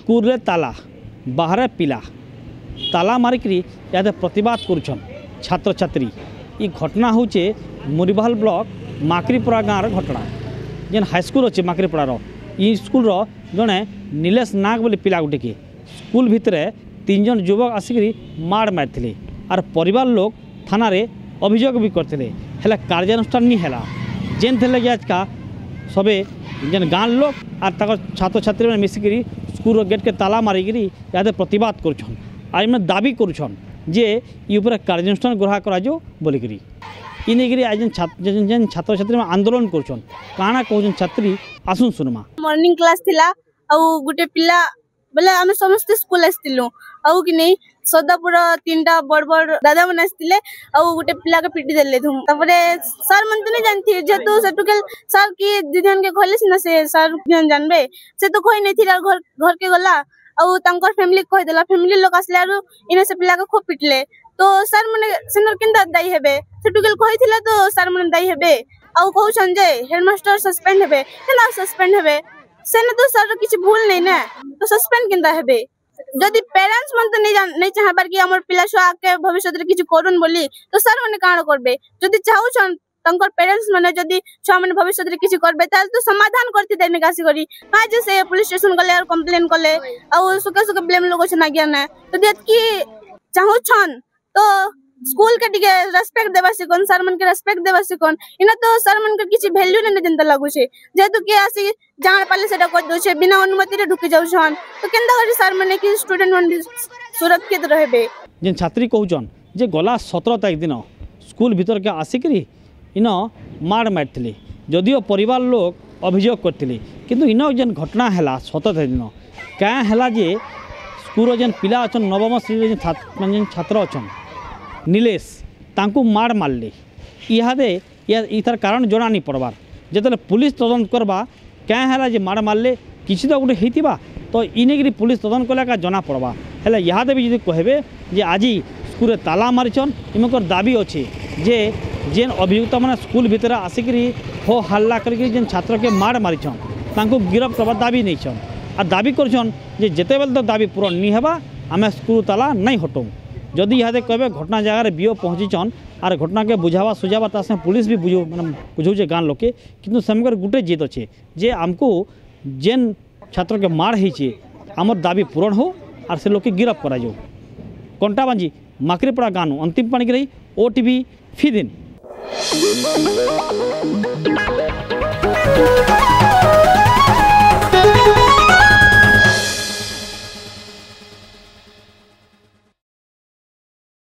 School रे ताला बाहर पिला ताला मारिकी या प्रतिवाद करुछन छात्र छात्री। ये घटना होचे मुरीबाल ब्लॉक माकरीपड़ा गाँव घटना जेन हाईस्कूल अच्छे माकरीपड़ार ये स्कूल जड़े नीलेश नाग बोली पिला गोटे के स्कूल भितर 3 जन युवक आसिक माड़ मारी आर परिवार लोग थाना रे अभियोग भी करते हेला कार्यानुष्ठान नहीं है जेन थे कि आज का सबे जेन गाँव लोग आर छात्र छात्री मैंने मिसिकी स्कूल गेट के ताला मारिकी या प्रतिवाद करुछन आज मैंने दाबी करुछन जे ये कार्यानुष्ठान ग्रहण करा बोलिकी इनगिरी आज जेन छात्र छात्री आंदोलन करुछन काना कहउछन छात्री आसुन सुनमा। मॉर्निंग क्लास थिला आ गुटे पिला बोले आमे समस्त स्कूल आस्तिलु आउ कि नहीं सदापुर 3टा बड़ बड़ दादा मन आस्तिले आ गुटे पिला के पिटी देले थुम तापरे सर मन तो नहीं जानथि जेतु सेटुकल सर की दिदन के कहले सिना से सर जानबे से तो कोई नहीं थिला घर के गला आउ तांकर फैमिली कहि देला फैमिली लोग आसले आरो इने से पिला के खूब पिटले तो सर मने सेनर केनदा दाई हेबे सेटुकल कहि थिला तो सर मने दाई हेबे आउ कहउछन जे हेडमास्टर सस्पेंड हेबे केना सस्पेंड हेबे सेने तो सर किछि भूल नहीं ना तो सस्पेंड केनदा हेबे जदि पेरेंट्स मन तो नहीं चाहबार कि हमर पिला छुआ के भविष्य रे किछि करून बोली तो सर मने काण करबे जदि चाहउछन तंकर पेरेंट्स माने जदि छुआ माने भविष्य रे किछि करबे ताल तो समाधान करथि देने कासी करी आज से पुलिस स्टेशन गले और कंप्लेन कले आ सुके सुके ब्लेम लोग छ ना ज्ञान तो देत की चाहउछन तो स्कूल के टिके रेस्पेक्ट देबा सिकोन सर मन के रेस्पेक्ट देबा सिकोन इना तो सर मन के किछि वैल्यू नै जनता लागु छे जेतु के आसी जान पाले सेटा कर दो छे बिना अनुमति रे ढुकी जाउ छन तो केनदा करी सर मन के स्टूडेंट मन सुरक्षित रहबे। जेन छात्री कहउछन जे गला 17 तारीख दिन स्कूल भीतर के आसिकरी इन माड़ मारथिले जदियो परिवार लोग अभियोग करथिले किंतु इन जेन घटना हैला 17 तारीख दिन क्या हैला जे स्कूल जेन पिला अछन नवम श्रेणी जेन छात्र अछन नीलेश तांकू माड़ मारले इहादे इतार कारण जना नहीं पड़बार जिते पुलिस तदंत करवा क्या है जे माड़ मारले किसी तो गोटे होता तो इनेगिरी पुलिस तदंत कले का जना पड़वा हेले इहादे भी जो कहबे जे आज स्कूल ताला मारिछन इमकर दाबी अच्छे जे जेन अभियुक्त मैंने स्कूल भितर आसिकी हो हल्ला करके जेन छात्र के माड़ मारिछन तांकू गिरफ्त करवा दाबी नहीं छन आ दाबी करछन जे जेते बेल तो दाबी पूरण नहीं हेबा आमे स्कूल ताला नहीं हटो जदि इहादे कहबे घटना जगह बीओ पहुँचीचन आर घटना के बुझावा सुझावा ता पुलिस भी बुझो मैंने बुझे गाँव लोग के किंतु सेमकर गुटे जिद अच्छे जे आमको जेन छात्र के मार होइछे आमर दाबी पूरण हो आर से लोग के गिरफ्त करा जाओ। कंटाबांजी माकरीपड़ा गाँव अंतिम पानी रही OTV फी दिन।